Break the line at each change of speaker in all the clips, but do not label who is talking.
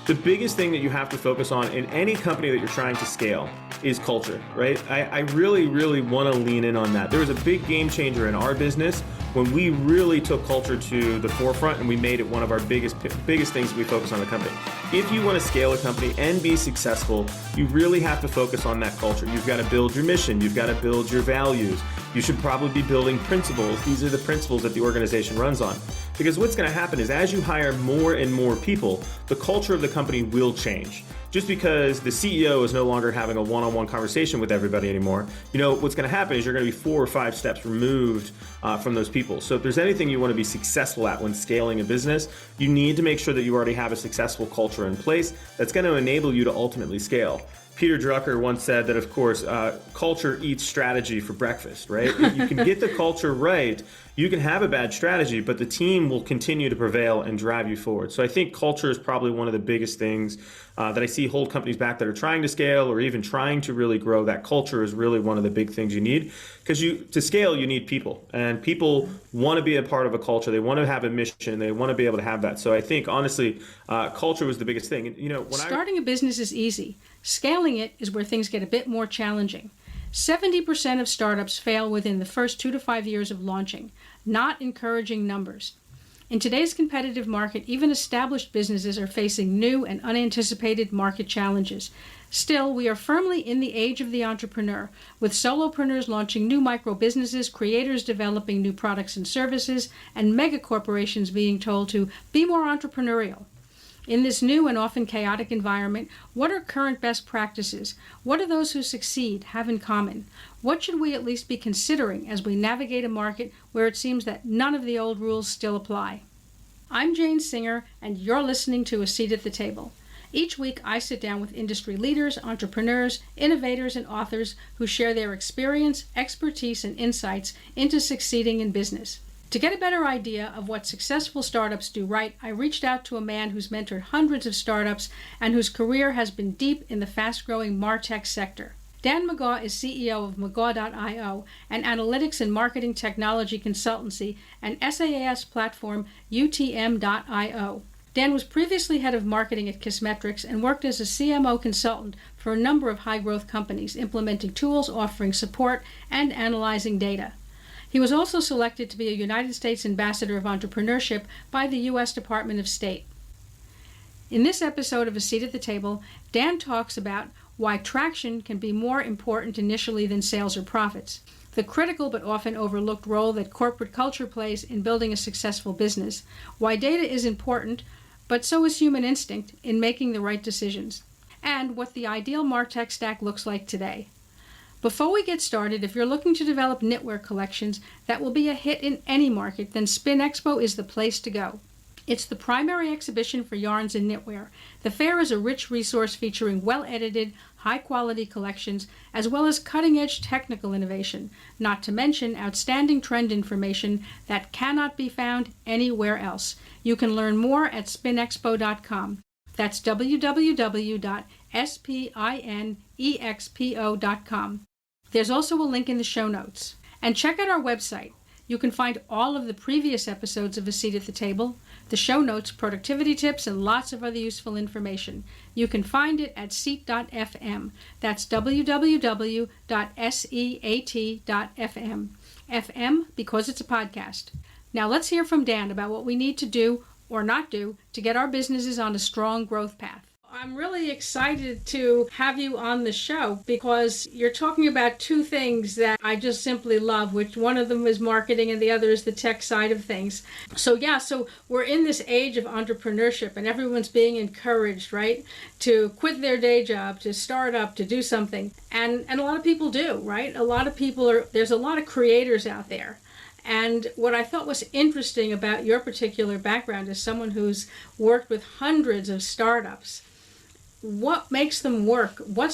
The biggest thing that you have to focus on in any company that you're trying to scale is culture, right? I really, really want to lean in on that. There was a big game changer in our business when we really took culture to the forefront and we made it one of our biggest things that we focus on the company. If you want to scale a company and be successful, you really have to focus on that culture. You've got to build your mission. You've got to build your values. You should probably be building principles. These are the principles that the organization runs on. Because what's going to happen is as you hire more and more people, the culture of the company will change. Just because the CEO is no longer having a one-on-one conversation with everybody anymore, what's going to happen is you're going to be 4 or 5 steps removed from those people. So if there's anything you want to be successful at when scaling a business, you need to make sure that you already have a successful culture in place that's going to enable you to ultimately scale. Peter Drucker once said that, of course, culture eats strategy for breakfast, right? If you can get the culture right, you can have a bad strategy, but the team will continue to prevail and drive you forward. So I think culture is probably one of the biggest things that I see hold companies back that are trying to scale or even trying to really grow. That culture is really one of the big things you need, because to scale, you need people, and people want to be a part of a culture. They want to have a mission. They want to be able to have that. So I think, honestly, culture was the biggest thing. And,
Starting a business is easy. Scaling it is where things get a bit more challenging. 70% of startups fail within the first 2 to 5 years of launching, not encouraging numbers. In today's competitive market, even established businesses are facing new and unanticipated market challenges. Still, we are firmly in the age of the entrepreneur, with solopreneurs launching new micro businesses, creators developing new products and services, and mega corporations being told to be more entrepreneurial. In this new and often chaotic environment, what are current best practices? What do those who succeed have in common? What should we at least be considering as we navigate a market where it seems that none of the old rules still apply? I'm Jane Singer, and you're listening to A Seat at the Table. Each week, I sit down with industry leaders, entrepreneurs, innovators, and authors who share their experience, expertise, and insights into succeeding in business. To get a better idea of what successful startups do right, I reached out to a man who's mentored hundreds of startups and whose career has been deep in the fast-growing MarTech sector. Dan McGaw is CEO of McGaw.io, an analytics and marketing technology consultancy, and SaaS platform UTM.io. Dan was previously head of marketing at Kissmetrics and worked as a CMO consultant for a number of high-growth companies, implementing tools, offering support, and analyzing data. He was also selected to be a United States Ambassador of Entrepreneurship by the U.S. Department of State. In this episode of A Seat at the Table, Dan talks about why traction can be more important initially than sales or profits, the critical but often overlooked role that corporate culture plays in building a successful business, why data is important, but so is human instinct in making the right decisions, and what the ideal MarTech stack looks like today. Before we get started, if you're looking to develop knitwear collections that will be a hit in any market, then Spin Expo is the place to go. It's the primary exhibition for yarns and knitwear. The fair is a rich resource featuring well-edited, high-quality collections, as well as cutting-edge technical innovation, not to mention outstanding trend information that cannot be found anywhere else. You can learn more at spinexpo.com. That's www.spinexpo.com. There's also a link in the show notes. And check out our website. You can find all of the previous episodes of A Seat at the Table, the show notes, productivity tips, and lots of other useful information. You can find it at seat.fm. That's www.seat.fm. FM because it's a podcast. Now let's hear from Dan about what we need to do or not do to get our businesses on a strong growth path. I'm really excited to have you on the show because you're talking about two things that I just simply love, which one of them is marketing and the other is the tech side of things. So we're in this age of entrepreneurship and everyone's being encouraged, right, to quit their day job, to start up, to do something. And a lot of people do, right? There's a lot of creators out there. And what I thought was interesting about your particular background as someone who's worked with hundreds of startups, what makes them work? What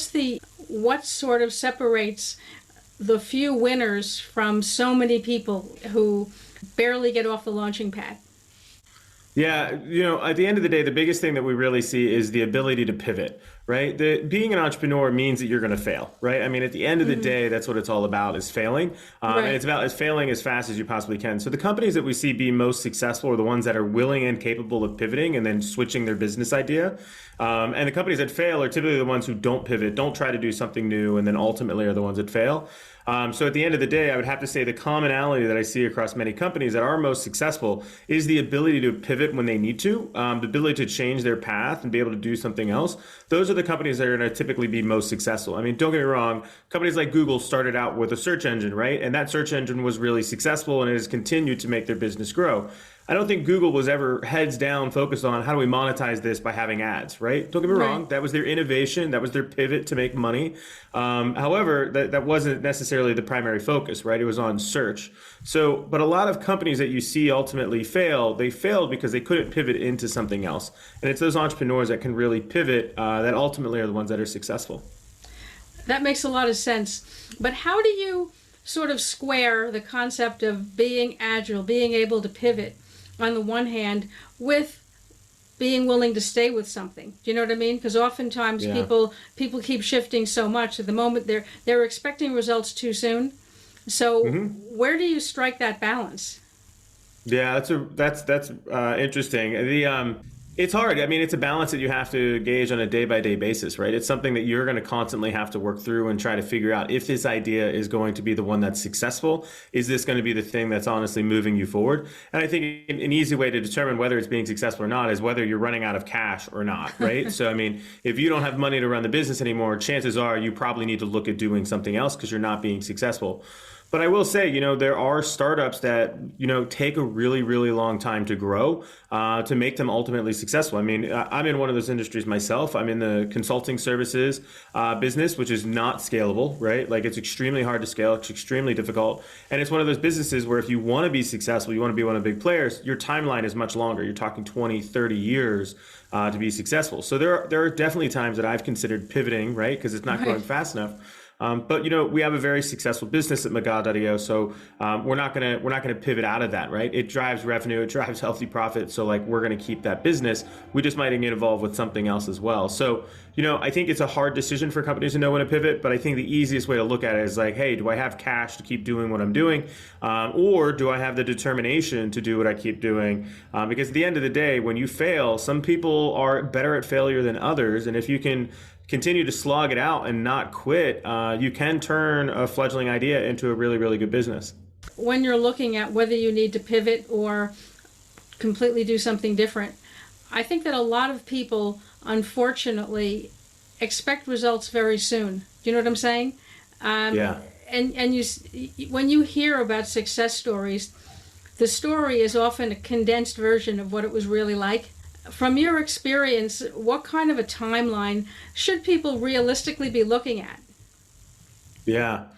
sort of separates the few winners from so many people who barely get off the launching pad?
Yeah, at the end of the day, the biggest thing that we really see is the ability to pivot, right? Being an entrepreneur means that you're going to fail, right? I mean, at the end of the day, that's what it's all about, is failing. And
Right.
it's about is failing as fast as you possibly can. So the companies that we see be most successful are the ones that are willing and capable of pivoting and then switching their business idea. And the companies that fail are typically the ones who don't pivot, don't try to do something new, and then ultimately are the ones that fail. So at the end of the day, I would have to say the commonality that I see across many companies that are most successful is the ability to pivot when they need to, the ability to change their path and be able to do something else. Those are the companies that are going to typically be most successful. I mean, don't get me wrong, companies like Google started out with a search engine, right? And that search engine was really successful and it has continued to make their business grow. I don't think Google was ever heads down focused on how do we monetize this by having ads, right? Don't get me wrong. That was their innovation. That was their pivot to make money. However, that wasn't necessarily the primary focus, right? It was on search. So, but a lot of companies that you see ultimately fail, they failed because they couldn't pivot into something else. And it's those entrepreneurs that can really pivot that ultimately are the ones that are successful.
That makes a lot of sense. But how do you sort of square the concept of being agile, being able to pivot on the one hand with being willing to stay with something? Do you know what I mean? Because oftentimes people keep shifting so much at the moment they're expecting results too soon. So where do you strike that balance?
Yeah, that's interesting. It's hard. I mean, it's a balance that you have to gauge on a day-by-day basis, right? It's something that you're going to constantly have to work through and try to figure out if this idea is going to be the one that's successful. Is this going to be the thing that's honestly moving you forward? And I think an easy way to determine whether it's being successful or not is whether you're running out of cash or not, right? So, I mean, if you don't have money to run the business anymore, chances are you probably need to look at doing something else because you're not being successful. But I will say, there are startups that, take a really, really long time to grow, to make them ultimately successful. I mean, I'm in one of those industries myself. I'm in the consulting services business, which is not scalable, right? Like, it's extremely hard to scale. It's extremely difficult. And it's one of those businesses where if you want to be successful, you want to be one of the big players, your timeline is much longer. You're talking 20, 30 years to be successful. So there are definitely times that I've considered pivoting, right? Because it's not growing fast enough. But we have a very successful business at Magad.io, so we're not gonna pivot out of that, right? It drives revenue, it drives healthy profit, so like we're gonna keep that business. We just might get involved with something else as well. So I think it's a hard decision for companies to know when to pivot, but I think the easiest way to look at it is like, hey, do I have cash to keep doing what I'm doing, or do I have the determination to do what I keep doing? Because at the end of the day, when you fail, some people are better at failure than others, and if you can continue to slog it out and not quit, you can turn a fledgling idea into a really, really good business.
When you're looking at whether you need to pivot or completely do something different, I think that a lot of people, unfortunately, expect results very soon. Do you know what I'm saying?
Yeah.
And when you hear about success stories, the story is often a condensed version of what it was really like. From your experience, what kind of a timeline should people realistically be looking at?
Yeah.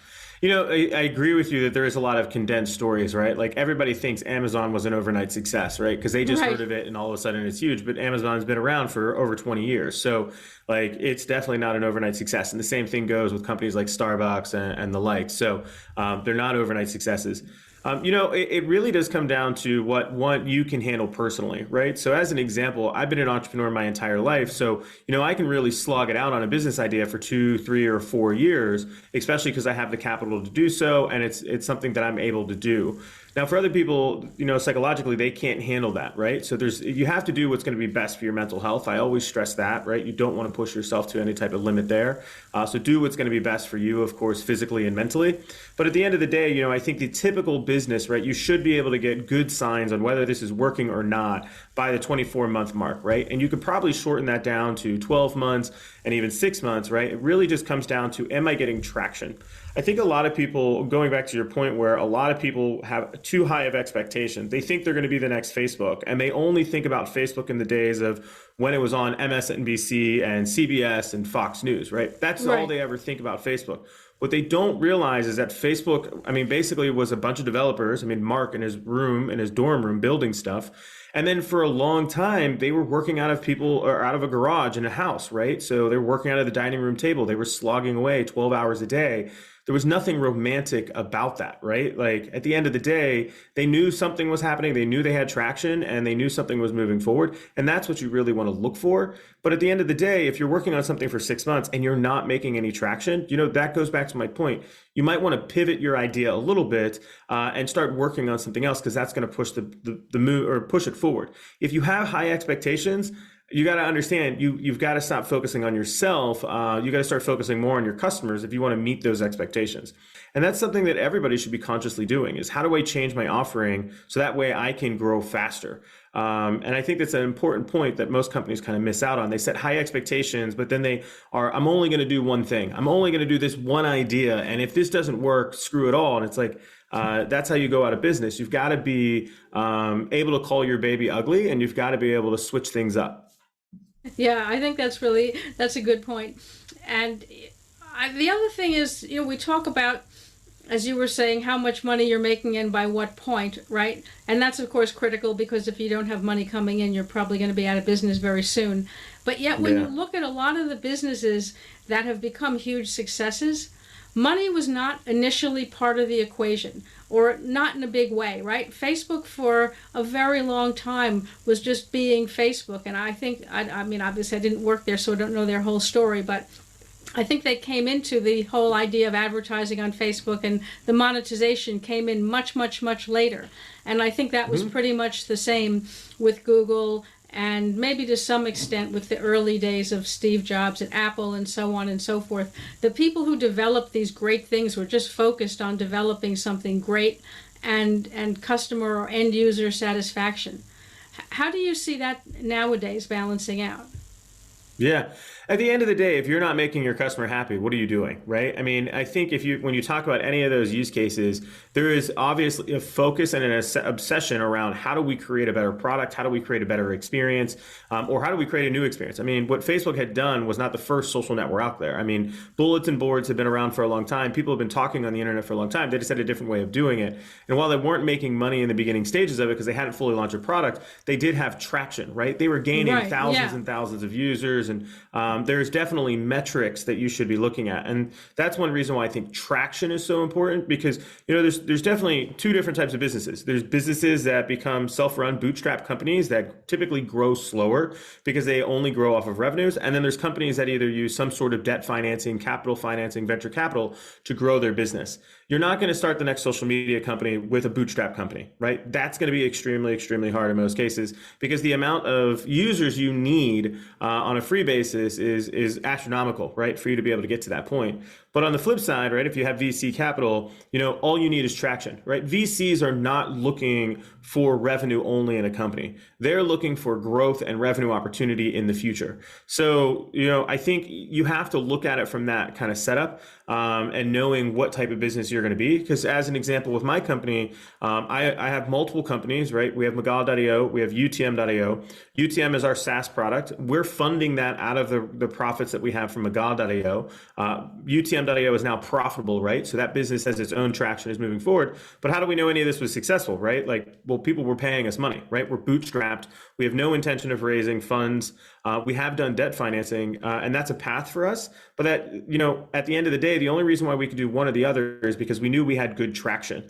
I agree with you that there is a lot of condensed stories, right? Like everybody thinks Amazon was an overnight success, right? Because they just heard of it and all of a sudden it's huge. But Amazon's been around for over 20 years. So like it's definitely not an overnight success. And the same thing goes with companies like Starbucks and the like. So they're not overnight successes. It really does come down to what you can handle personally, right? So as an example, I've been an entrepreneur my entire life. So, I can really slog it out on a business idea for 2, 3, or 4 years, especially because I have the capital to do so. And it's something that I'm able to do. Now, for other people, psychologically, they can't handle that, right? So you have to do what's going to be best for your mental health. I always stress that, right? You don't want to push yourself to any type of limit there. So do what's going to be best for you, of course, physically and mentally. But at the end of the day, I think the typical business, right, you should be able to get good signs on whether this is working or not by the 24-month mark, right? And you could probably shorten that down to 12 months and even 6 months, right? It really just comes down to, am I getting traction? I think a lot of people, going back to your point where a lot of people have too high of expectations, they think they're going to be the next Facebook, and they only think about Facebook in the days of when it was on MSNBC and CBS and Fox News, right? That's all they ever think about Facebook. What they don't realize is that Facebook, basically was a bunch of developers. Mark in his dorm room building stuff. And then for a long time, they were working out of a garage in a house, right? So they were working out of the dining room table. They were slogging away 12 hours a day. there was nothing romantic about that, right? Like at the end of the day, they knew something was happening, they knew they had traction, and they knew something was moving forward. And that's what you really want to look for. But at the end of the day, if you're working on something for 6 months and you're not making any traction, that goes back to my point. You might want to pivot your idea a little bit and start working on something else, because that's going to push the move or push it forward. If you have high expectations, you got to understand you've got to stop focusing on yourself. You got to start focusing more on your customers if you want to meet those expectations. And that's something that everybody should be consciously doing, is how do I change my offering so that way I can grow faster? And I think that's an important point that most companies kind of miss out on. They set high expectations, but then I'm only going to do one thing. I'm only going to do this one idea. And if this doesn't work, screw it all. And it's like, that's how you go out of business. You've got to be able to call your baby ugly, and you've got to be able to switch things up.
Yeah, I think that's a good point. And the other thing is, we talk about, as you were saying, how much money you're making and by what point, right? And that's, of course, critical, because if you don't have money coming in, you're probably going to be out of business very soon. But yet, when you look at a lot of the businesses that have become huge successes, money was not initially part of the equation, or not in a big way, right? Facebook for a very long time was just being Facebook. And I think, I mean, obviously I didn't work there, so I don't know their whole story, but I think they came into the whole idea of advertising on Facebook, and the monetization came in much, much, much later. And I think that was pretty much the same with Google, and maybe to some extent with the early days of Steve Jobs at Apple and so on and so forth. The people who developed these great things were just focused on developing something great and customer or end user satisfaction. How do you see that nowadays balancing out?
Yeah. At the end of the day, if you're not making your customer happy, what are you doing, right? I mean, I think when you talk about any of those use cases, there is obviously a focus and an obsession around how do we create a better product, how do we create a better experience, or how do we create a new experience? I mean, what Facebook had done was not the first social network out there. I mean, bulletin boards have been around for a long time. People have been talking on the internet for a long time. They just had a different way of doing it. And while they weren't making money in the beginning stages of it because they hadn't fully launched a product, they did have traction, right? They were gaining thousands and thousands of users, and there's definitely metrics that you should be looking at. And that's one reason why I think traction is so important, because there's definitely two different types of businesses. There's businesses that become self-run bootstrap companies that typically grow slower because they only grow off of revenues. And then there's companies that either use some sort of debt financing, capital financing, venture capital to grow their business. You're not going to start the next social media company with a bootstrap company, right? That's going to be extremely, extremely hard in most cases, because the amount of users you need on a free basis is astronomical, right? For you to be able to get to that point. But on the flip side, right, if you have VC capital, all you need is traction, right? VCs are not looking for revenue only in a company. They're looking for growth and revenue opportunity in the future. So, I think you have to look at it from that kind of setup and knowing what type of business you're going to be. Because as an example, with my company, I have multiple companies, right? We have Magala.io, we have UTM.io. UTM is our SaaS product. We're funding that out of the profits that we have from Magala.io. UTM.io is now profitable, right? So that business has its own traction, is moving forward. But how do we know any of this was successful, right? People were paying us money, right? We're bootstrapped. We have no intention of raising funds. We have done debt financing, and that's a path for us. But that, at the end of the day, the only reason why we could do one or the other is because we knew we had good traction.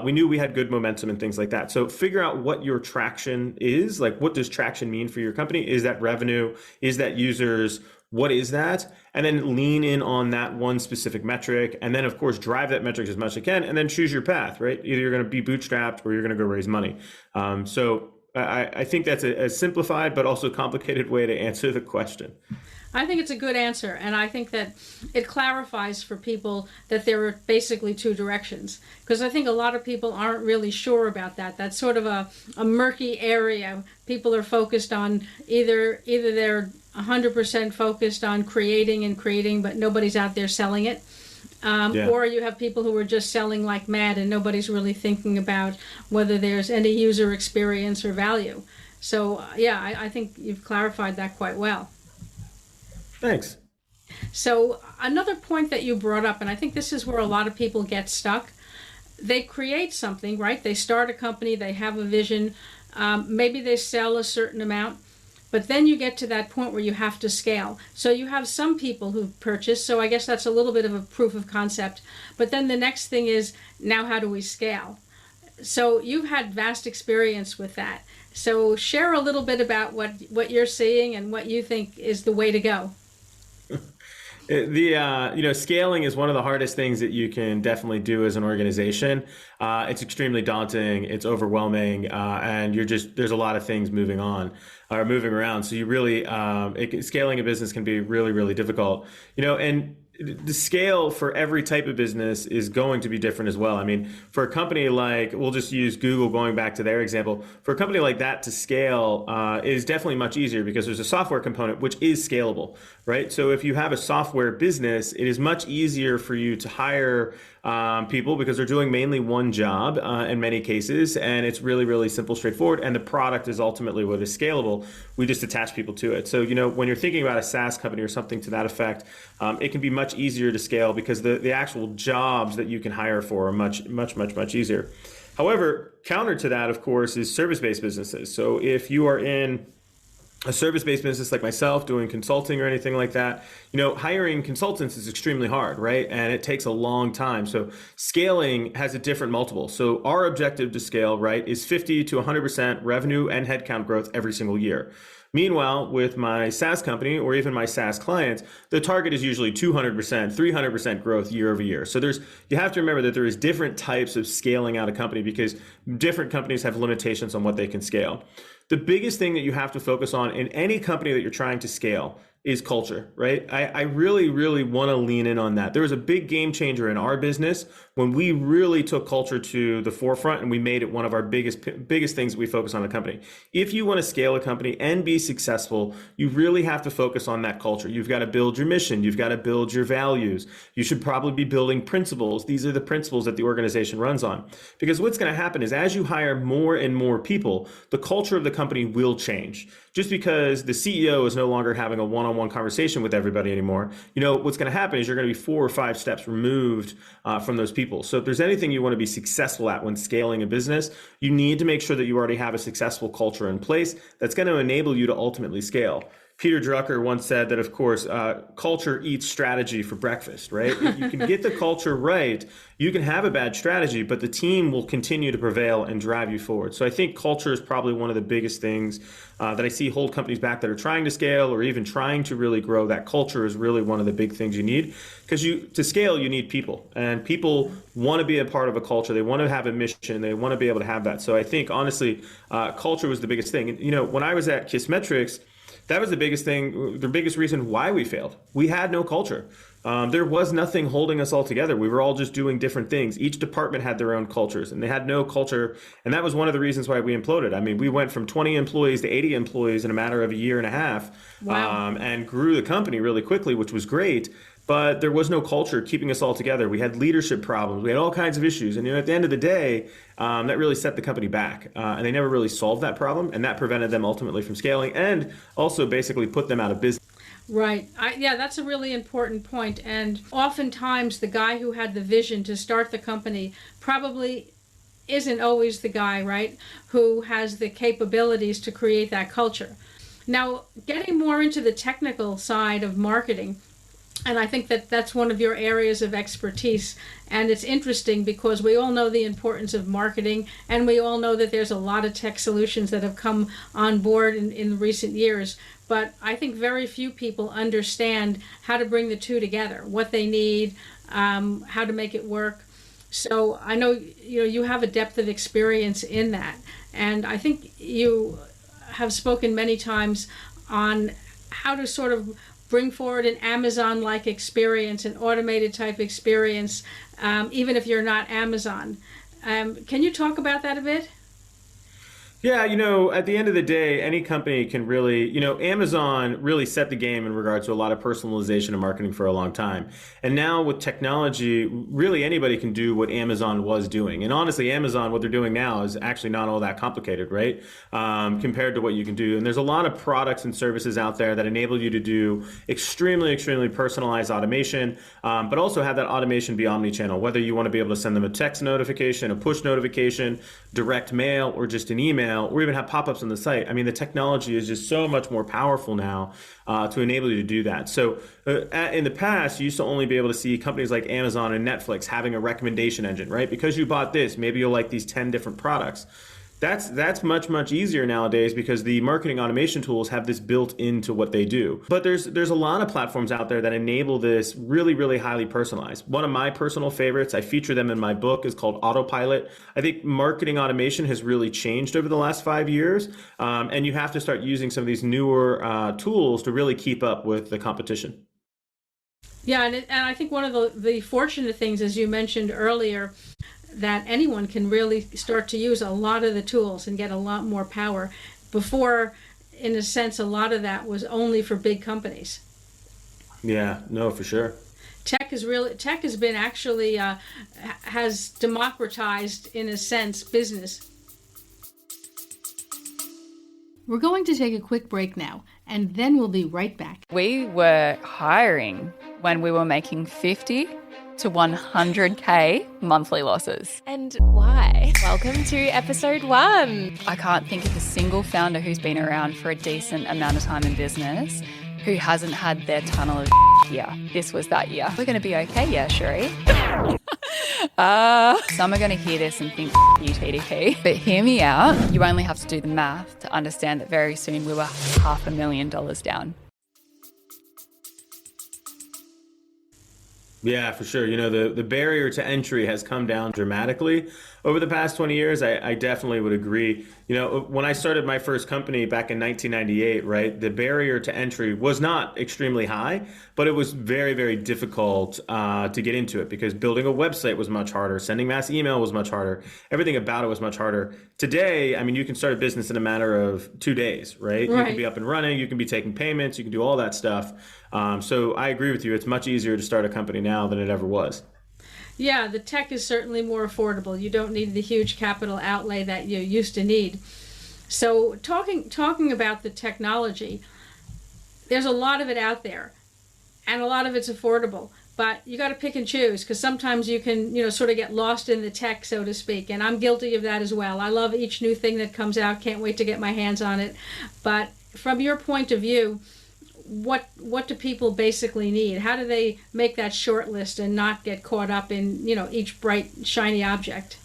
We knew we had good momentum and things like that. So figure out what your traction is. Like, what does traction mean for your company? Is that revenue? Is that users? What is that? And then lean in on that one specific metric. And then, of course, drive that metric as much as you can. And then choose your path, right? Either you're going to be bootstrapped or you're going to go raise money. So I think that's a simplified but also complicated way to answer the question.
I think it's a good answer, and I think that it clarifies for people that there are basically two directions, because I think a lot of people aren't really sure about that. That's sort of a murky area. People are focused on either they're 100% focused on creating, but nobody's out there selling it. Or you have people who are just selling like mad and nobody's really thinking about whether there's any user experience or value. So, I think you've clarified that quite well.
Thanks.
So another point that you brought up, and I think this is where a lot of people get stuck, they create something, right? They start a company, they have a vision, maybe they sell a certain amount, But then you get to that point where you have to scale. So you have some people who've purchased, so I guess that's a little bit of a proof of concept. But then the next thing is, now how do we scale? So you've had vast experience with that. So share a little bit about what you're seeing and what you think is the way to go.
Scaling is one of the hardest things that you can definitely do as an organization. It's extremely daunting, it's overwhelming, and there's a lot of things moving around. So you really, scaling a business can be really, really difficult, and the scale for every type of business is going to be different as well. I mean, for a company like, we'll just use Google going back to their example, for a company like that to scale is definitely much easier because there's a software component which is scalable, right? So if you have a software business, it is much easier for you to hire people because they're doing mainly one job in many cases, and it's really, really simple, straightforward, and the product is ultimately what is scalable. We just attach people to it. So, when you're thinking about a SaaS company or something to that effect, it can be much easier to scale because the actual jobs that you can hire for are much, much, much, much easier. However, counter to that, of course, is service-based businesses. So if you are in a service-based business like myself doing consulting or anything like that, hiring consultants is extremely hard, right? And it takes a long time. So scaling has a different multiple. So our objective to scale, right, is 50 to 100% revenue and headcount growth every single year. Meanwhile, with my SaaS company or even my SaaS clients, the target is usually 200%, 300% growth year over year. So you have to remember that there is different types of scaling out a company because different companies have limitations on what they can scale. The biggest thing that you have to focus on in any company that you're trying to scale is culture, right? I really, really want to lean in on that. There was a big game changer in our business when we really took culture to the forefront and we made it one of our biggest things that we focus on in a company. If you want to scale a company and be successful, you really have to focus on that culture. You've got to build your mission. You've got to build your values. You should probably be building principles. These are the principles that the organization runs on. Because what's going to happen is as you hire more and more people, the culture of the company will change. Just because the CEO is no longer having a one-on-one conversation with everybody anymore, what's going to happen is you're going to be 4 or 5 steps removed from those people. So if there's anything you want to be successful at when scaling a business, you need to make sure that you already have a successful culture in place that's going to enable you to ultimately scale. Peter Drucker once said that, of course, culture eats strategy for breakfast, right? If you can get the culture right, you can have a bad strategy, but the team will continue to prevail and drive you forward. So I think culture is probably one of the biggest things that I see hold companies back that are trying to scale or even trying to really grow. That culture is really one of the big things you need because to scale, you need people, and people want to be a part of a culture. They want to have a mission. They want to be able to have that. So I think, honestly, culture was the biggest thing. And, when I was at Kissmetrics, that was the biggest thing, the biggest reason why we failed. We had no culture. There was nothing holding us all together. We were all just doing different things. Each department had their own cultures, and they had no culture. And that was one of the reasons why we imploded. I mean, we went from 20 employees to 80 employees in a matter of a year and a half.
Wow.
And grew the company really quickly, which was great. But there was no culture keeping us all together. We had leadership problems. We had all kinds of issues. And at the end of the day, that really set the company back. And they never really solved that problem. And that prevented them ultimately from scaling and also basically put them out of business.
Right. Yeah, that's a really important point. And oftentimes the guy who had the vision to start the company probably isn't always the guy, right, who has the capabilities to create that culture. Now, getting more into the technical side of marketing, and I think that that's one of your areas of expertise. And it's interesting because we all know the importance of marketing, and we all know that there's a lot of tech solutions that have come on board in recent years. But I think very few people understand how to bring the two together, what they need, how to make it work. So I know you have a depth of experience in that. And I think you have spoken many times on how to sort of bring forward an Amazon-like experience, an automated type experience, even if you're not Amazon. Can you talk about that a bit?
Yeah, at the end of the day, any company can really, Amazon really set the game in regards to a lot of personalization and marketing for a long time. And now with technology, really anybody can do what Amazon was doing. And honestly, Amazon, what they're doing now is actually not all that complicated, right? Compared to what you can do. And there's a lot of products and services out there that enable you to do extremely, extremely personalized automation, but also have that automation be omni-channel, whether you want to be able to send them a text notification, a push notification, direct mail, or just an email. email or even have pop-ups on the site. I mean, the technology is just so much more powerful now to enable you to do that. So in the past, you used to only be able to see companies like Amazon and Netflix having a recommendation engine, right? Because you bought this, maybe you'll like these 10 different products. That's much easier nowadays because the marketing automation tools have this built into what they do. But there's a lot of platforms out there that enable this really highly personalized. One of my personal favorites, I feature them in my book, is called Autopilot. I think marketing automation has really changed over the last 5 years, and you have to start using some of these newer tools to really keep up with the competition.
Yeah, and I think one of the fortunate things, as you mentioned earlier, that anyone can really start to use a lot of the tools and get a lot more power. Before, in a sense, a lot of that was only for big companies.
Yeah, no, for sure.
Tech has been actually has democratized, in a sense, business. We're going to take a quick break now, and then we'll be right back.
We were hiring when we were making 50 to 100K monthly losses.
And why? Welcome to episode 1.
I can't think of a single founder who's been around for a decent amount of time in business who hasn't had their tunnel of year. This was that year. We're going to be okay, yeah, Sheree. Some are going to hear this and think, you TDP. But hear me out. You only have to do the math to understand that very soon we were $500,000 down.
Yeah, for sure. You know, the barrier to entry has come down dramatically over the past 20 years. I definitely would agree. You know, when I started my first company back in 1998, right, the barrier to entry was not extremely high, but it was very difficult to get into it because building a website was much harder. Sending mass email was much harder. Everything about it was much harder. Today, I mean, you can start a business in a matter of 2 days, right? You can be up and running. You can be taking payments. You can do all that stuff. So I agree with you. It's much easier to start a company now than it ever was.
Yeah, the tech is certainly more affordable. You don't need the huge capital outlay that you used to need. So talking about the technology, there's a lot of it out there, and a lot of it's affordable. But you got to pick and choose because sometimes you can, sort of get lost in the tech, so to speak. And I'm guilty of that as well. I love each new thing that comes out. Can't wait to get my hands on it. But from your point of view, what do people basically need? How do they make that short list and not get caught up in, each bright, shiny object?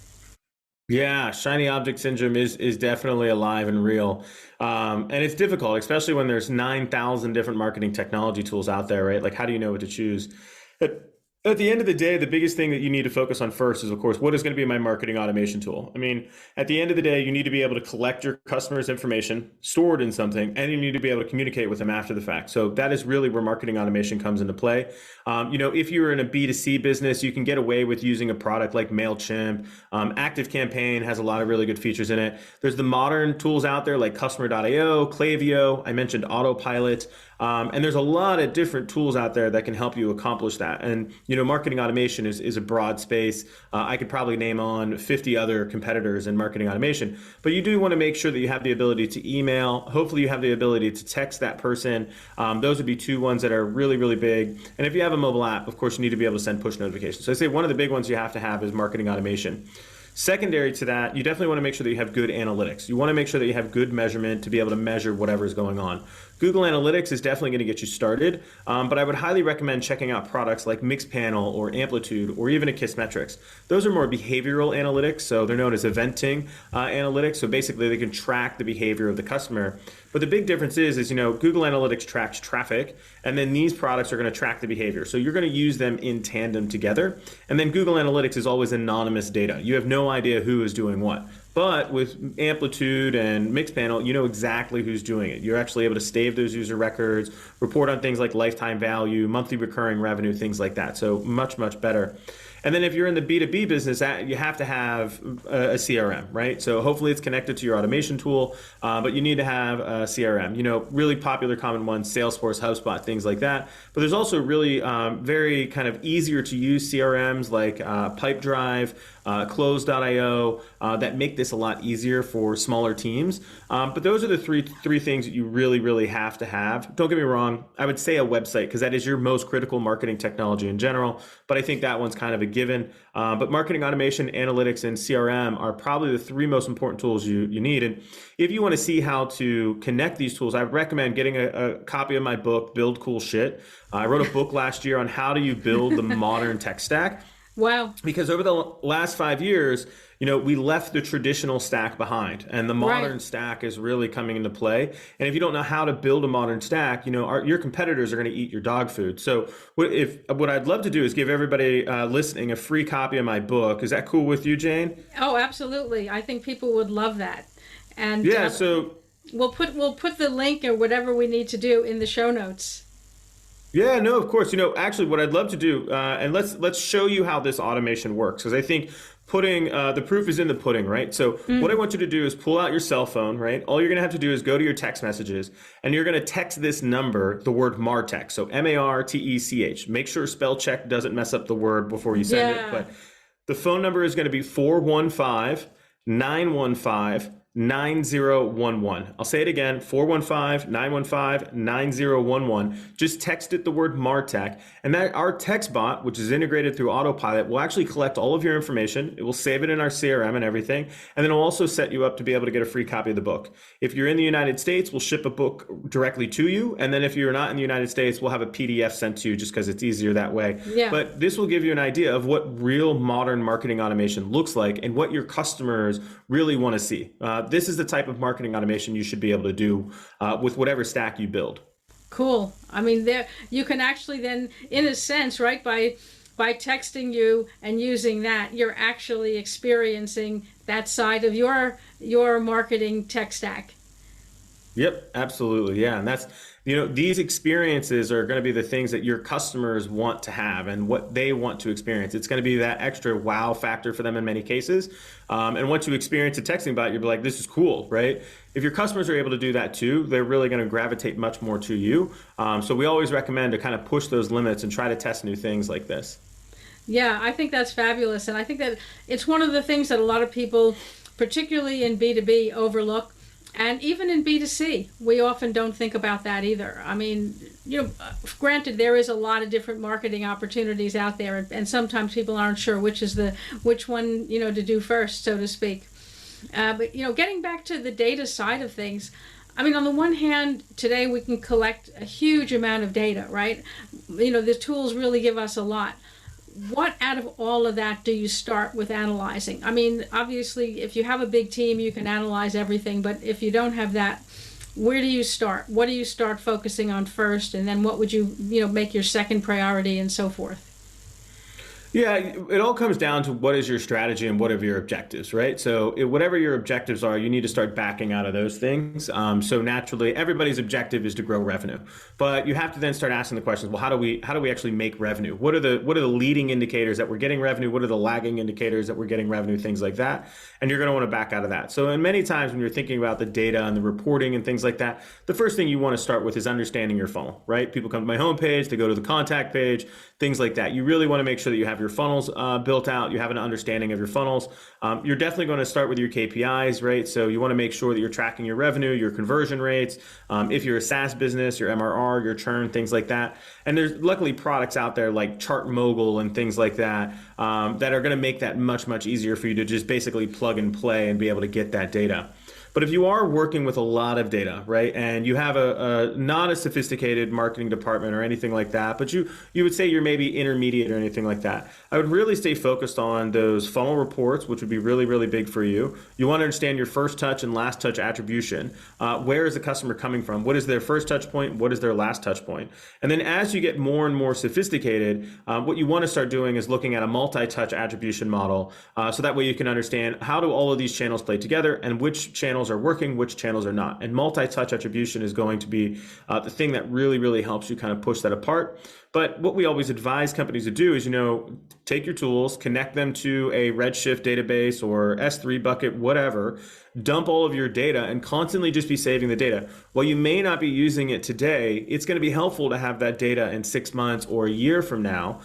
Yeah, shiny object syndrome is definitely alive and real. And it's difficult, especially when there's 9,000 different marketing technology tools out there, right? Like, how do you know what to choose? At the end of the day, the biggest thing that you need to focus on first is, of course, what is going to be my marketing automation tool? I mean, at the end of the day, you need to be able to collect your customers' information, store it in something, and you need to be able to communicate with them after the fact. So that is really where marketing automation comes into play. If you're in a B2C business, you can get away with using a product like MailChimp. ActiveCampaign has a lot of really good features in it. There's the modern tools out there like Customer.io, Klaviyo. I mentioned Autopilot. And there's a lot of different tools out there that can help you accomplish that. And, marketing automation is a broad space. I could probably name on 50 other competitors in marketing automation, but you do want to make sure that you have the ability to email. Hopefully you have the ability to text that person. Those would be two ones that are really big. And if you have a mobile app, of course, you need to be able to send push notifications. So I say one of the big ones you have to have is marketing automation. Secondary to that, you definitely want to make sure that you have good analytics. You want to make sure that you have good measurement to be able to measure whatever is going on. Google Analytics is definitely going to get you started, but I would highly recommend checking out products like Mixpanel or Amplitude or even Kissmetrics. Those are more behavioral analytics, so they're known as eventing analytics. So basically, they can track the behavior of the customer. But the big difference is Google Analytics tracks traffic, and then these products are going to track the behavior. So you're going to use them in tandem together. And then Google Analytics is always anonymous data. You have no idea who is doing what. But with Amplitude and Mixpanel, you know exactly who's doing it. You're actually able to save those user records, report on things like lifetime value, monthly recurring revenue, things like that. So much better. And then if you're in the B2B business, you have to have a CRM, right? So hopefully it's connected to your automation tool, but you need to have a CRM. Really popular common ones, Salesforce, HubSpot, things like that. But there's also really very kind of easier to use CRMs like Pipedrive, Close.io that make this a lot easier for smaller teams. But those are the three things that you really have to have. Don't get me wrong, I would say a website because that is your most critical marketing technology in general. But I think that one's kind of a given, but marketing automation, analytics, and CRM are probably the three most important tools you need. And if you want to see how to connect these tools, I would recommend getting a copy of my book, Build Cool Shit. I wrote a book last year on how do you build the modern tech stack.
Wow.
Because over the last 5 years, we left the traditional stack behind, and the modern stack is really coming into play. And if you don't know how to build a modern stack, your competitors are going to eat your dog food. So what I'd love to do is give everybody listening a free copy of my book. Is that cool with you, Jane?
Oh, absolutely. I think people would love that. And
yeah, so
we'll put the link or whatever we need to do in the show notes.
Yeah, no, of course. Actually, what I'd love to do, and let's show you how this automation works, because I think the proof is in the pudding, right? So what I want you to do is pull out your cell phone, right? All you're going to have to do is go to your text messages, and you're going to text this number, the word MarTech, so MarTech. Make sure spell check doesn't mess up the word before you send it. But the phone number is going to be 415-915-9011. I'll say it again, 415-915-9011. Just text it the word MarTech, and that our text bot, which is integrated through Autopilot, will actually collect all of your information. It will save it in our CRM and everything, and then it'll also set you up to be able to get a free copy of the book. If you're in the United States, we'll ship a book directly to you, and then if you're not in the United States, we'll have a PDF sent to you just because it's easier that way.
Yeah.
But this will give you an idea of what real modern marketing automation looks like and what your customers really want to see. This is the type of marketing automation you should be able to do with whatever stack you build.
Cool. I mean, there you can actually then, in a sense, right, by texting you and using that, you're actually experiencing that side of your marketing tech stack.
Yep, absolutely. Yeah. And that's, these experiences are going to be the things that your customers want to have and what they want to experience. It's going to be that extra wow factor for them in many cases. And once you experience a texting bot, you'll be like, this is cool, right? If your customers are able to do that too, they're really going to gravitate much more to you. So we always recommend to kind of push those limits and try to test new things like this.
Yeah, I think that's fabulous. And I think that it's one of the things that a lot of people, particularly in B2B, overlook. And even in B2C, we often don't think about that either. I mean, granted, there is a lot of different marketing opportunities out there, and sometimes people aren't sure which one, to do first, so to speak. But, getting back to the data side of things, I mean, on the one hand, today we can collect a huge amount of data, right? The tools really give us a lot. What out of all of that do you start with analyzing? I mean, obviously, if you have a big team, you can analyze everything. But if you don't have that, where do you start? What do you start focusing on first? And then what would you make your second priority and so forth?
Yeah, it all comes down to what is your strategy and what are your objectives, right? So whatever your objectives are, you need to start backing out of those things. So naturally, everybody's objective is to grow revenue, but you have to then start asking the questions. Well, how do we actually make revenue? What are the leading indicators that we're getting revenue? What are the lagging indicators that we're getting revenue? Things like that, and you're going to want to back out of that. So, and many times when you're thinking about the data and the reporting and things like that, the first thing you want to start with is understanding your funnel, right? People come to my homepage, they go to the contact page, things like that. You really want to make sure that you have your funnels built out, you have an understanding of your funnels. You're definitely going to start with your KPIs, right? So you want to make sure that you're tracking your revenue, your conversion rates. If you're a SaaS business, your MRR, your churn, things like that. And there's luckily products out there like Chart Mogul and things like that that are going to make that much, much easier for you to just basically plug and play and be able to get that data. But if you are working with a lot of data, right, and you have a not a sophisticated marketing department or anything like that, but you would say you're maybe intermediate or anything like that, I would really stay focused on those funnel reports, which would be really, really big for you. You want to understand your first touch and last touch attribution. Where is the customer coming from? What is their first touch point? What is their last touch point? And then as you get more and more sophisticated, what you want to start doing is looking at a multi-touch attribution model. So that way you can understand how do all of these channels play together and which channels are working, which channels are not. And multi-touch attribution is going to be the thing that really, really helps you kind of push that apart. But what we always advise companies to do is, take your tools, connect them to a Redshift database or S3 bucket, whatever, dump all of your data and constantly just be saving the data. While you may not be using it today, it's going to be helpful to have that data in 6 months or a year from now,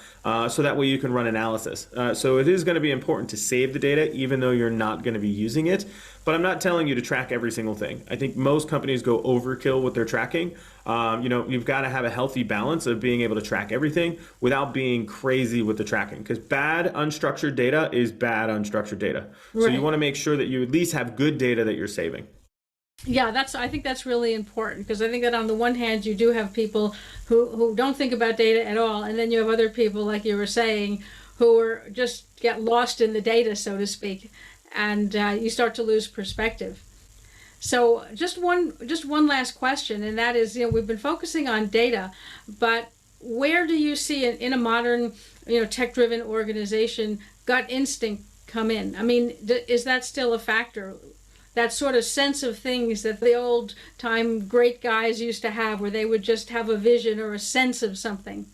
so that way you can run analysis. So it is going to be important to save the data, even though you're not going to be using it. but I'm not telling you to track every single thing. I think most companies go overkill with their tracking. You've got to have a healthy balance of being able to track everything without being crazy with the tracking, because bad unstructured data is bad unstructured data. So you want to make sure that you at least have good data that you're saving.
Yeah, I think that's really important, because I think that on the one hand, you do have people who don't think about data at all, and then you have other people, like you were saying, who are just get lost in the data, so to speak, and you start to lose perspective. So just one last question, and that is, we've been focusing on data, but where do you see in a modern, tech-driven organization, gut instinct come in? I mean, is that still a factor? That sort of sense of things that the old time great guys used to have, where they would just have a vision or a sense of something,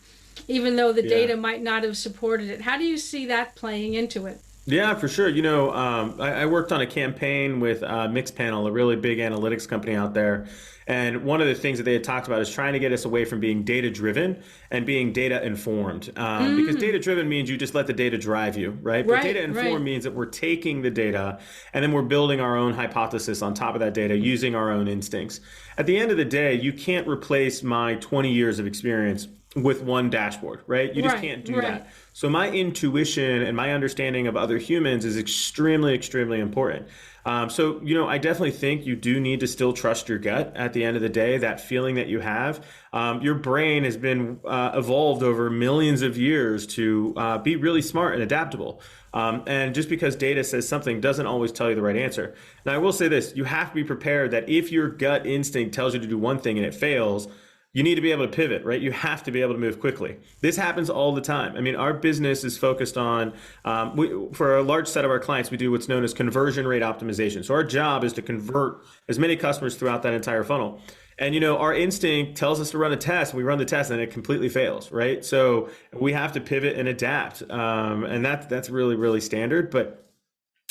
even though the data might not have supported it. How do you see that playing into it?
Yeah, for sure. I worked on a campaign with Mixpanel, a really big analytics company out there. And one of the things that they had talked about is trying to get us away from being data-driven and being data-informed. Because data-driven means you just let the data drive you, right? But data-informed means that we're taking the data and then we're building our own hypothesis on top of that data using our own instincts. At the end of the day, you can't replace my 20 years of experience with one dashboard, right? You just can't do that. So my intuition and my understanding of other humans is extremely, extremely important. I definitely think you do need to still trust your gut at the end of the day, that feeling that you have. Your brain has been evolved over millions of years to be really smart and adaptable. And just because data says something doesn't always tell you the right answer. Now, I will say this, you have to be prepared that if your gut instinct tells you to do one thing and it fails, you need to be able to pivot, right? You have to be able to move quickly. This happens all the time. I mean, our business is focused on, for a large set of our clients, we do what's known as conversion rate optimization. So our job is to convert as many customers throughout that entire funnel. And, our instinct tells us to run a test. We run the test and it completely fails, right? So we have to pivot and adapt. And that's really, really standard. But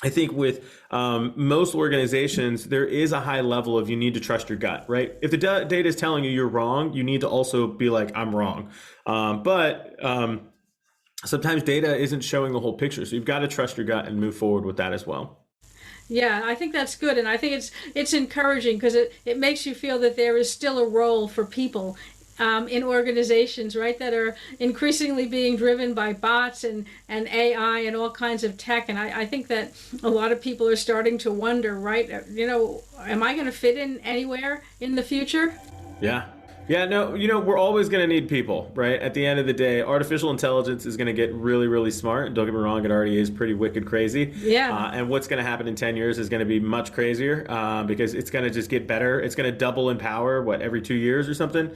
I think with most organizations, there is a high level of you need to trust your gut, right? If the data is telling you you're wrong, you need to also be like, I'm wrong. But sometimes data isn't showing the whole picture. So you've got to trust your gut and move forward with that as well.
Yeah, I think that's good. And I think it's encouraging, because it makes you feel that there is still a role for people in organizations, right, that are increasingly being driven by bots and AI and all kinds of tech. And I think that a lot of people are starting to wonder, right, am I going to fit in anywhere in the future?
Yeah, no, we're always going to need people, right? At the end of the day, artificial intelligence is going to get really, really smart. Don't get me wrong, it already is pretty wicked crazy.
Yeah.
And what's going to happen in 10 years is going to be much crazier because it's going to just get better. It's going to double in power, every 2 years or something?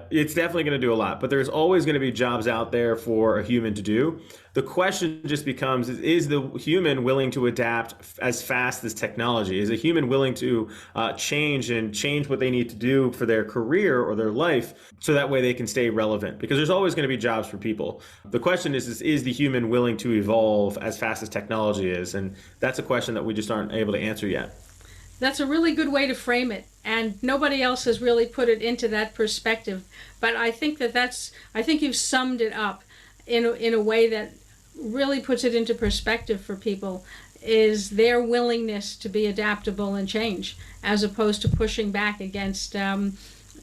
It's definitely going to do a lot, but there's always going to be jobs out there for a human to do. The question just becomes, is the human willing to adapt as fast as technology? Is a human willing to change what they need to do for their career or their life so that way they can stay relevant? Because there's always going to be jobs for people. The question is the human willing to evolve as fast as technology is? And that's a question that we just aren't able to answer yet.
That's a really good way to frame it, and nobody else has really put it into that perspective. But I think I think you've summed it up in a way that really puts it into perspective for people, is their willingness to be adaptable and change, as opposed to pushing back against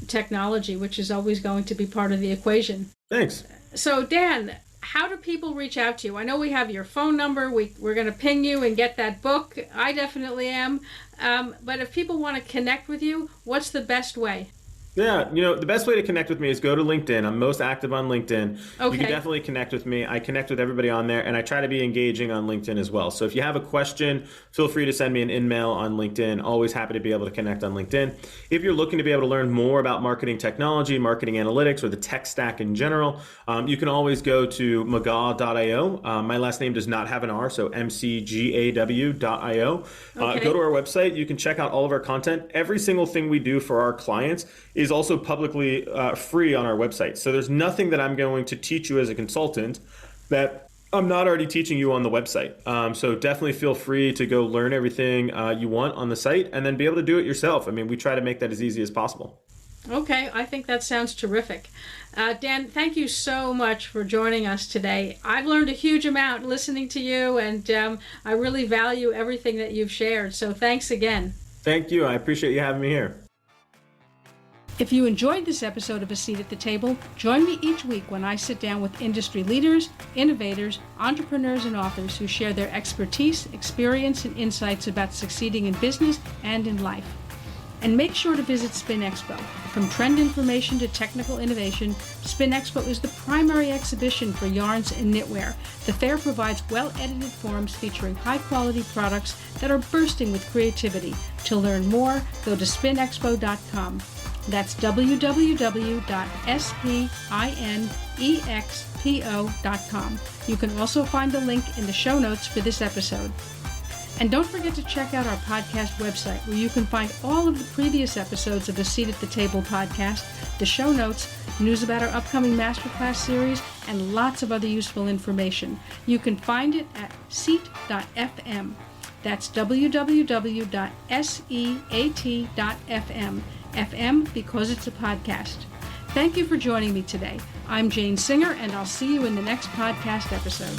technology, which is always going to be part of the equation.
Thanks.
So, Dan, how do people reach out to you? I know we have your phone number. We're going to ping you and get that book. I definitely am. But if people want to connect with you, what's the best way?
Yeah, the best way to connect with me is go to LinkedIn. I'm most active on LinkedIn.
Okay.
You can definitely connect with me. I connect with everybody on there, and I try to be engaging on LinkedIn as well. So if you have a question, feel free to send me an email on LinkedIn. Always happy to be able to connect on LinkedIn. If you're looking to be able to learn more about marketing technology, marketing analytics, or the tech stack in general, you can always go to magaw.io. My last name does not have an R, so mcgaw.io.
Okay.
Go to our website. You can check out all of our content. Every single thing we do for our clients is also publicly free on our website. So there's nothing that I'm going to teach you as a consultant that I'm not already teaching you on the website. So definitely feel free to go learn everything you want on the site and then be able to do it yourself. I mean, we try to make that as easy as possible.
Okay, I think that sounds terrific. Dan, thank you so much for joining us today. I've learned a huge amount listening to you, and I really value everything that you've shared. So thanks again.
Thank you. I appreciate you having me here.
If you enjoyed this episode of A Seat at the Table, join me each week when I sit down with industry leaders, innovators, entrepreneurs, and authors who share their expertise, experience, and insights about succeeding in business and in life. And make sure to visit Spin Expo. From trend information to technical innovation, Spin Expo is the primary exhibition for yarns and knitwear. The fair provides well-edited forums featuring high-quality products that are bursting with creativity. To learn more, go to spinexpo.com. That's www.spinexpo.com. You can also find a link in the show notes for this episode. And don't forget to check out our podcast website, where you can find all of the previous episodes of the Seat at the Table podcast, the show notes, news about our upcoming masterclass series, and lots of other useful information. You can find it at seat.fm. That's www.seat.fm. FM because it's a podcast. Thank you for joining me today. I'm Jane Singer, and I'll see you in the next podcast episode.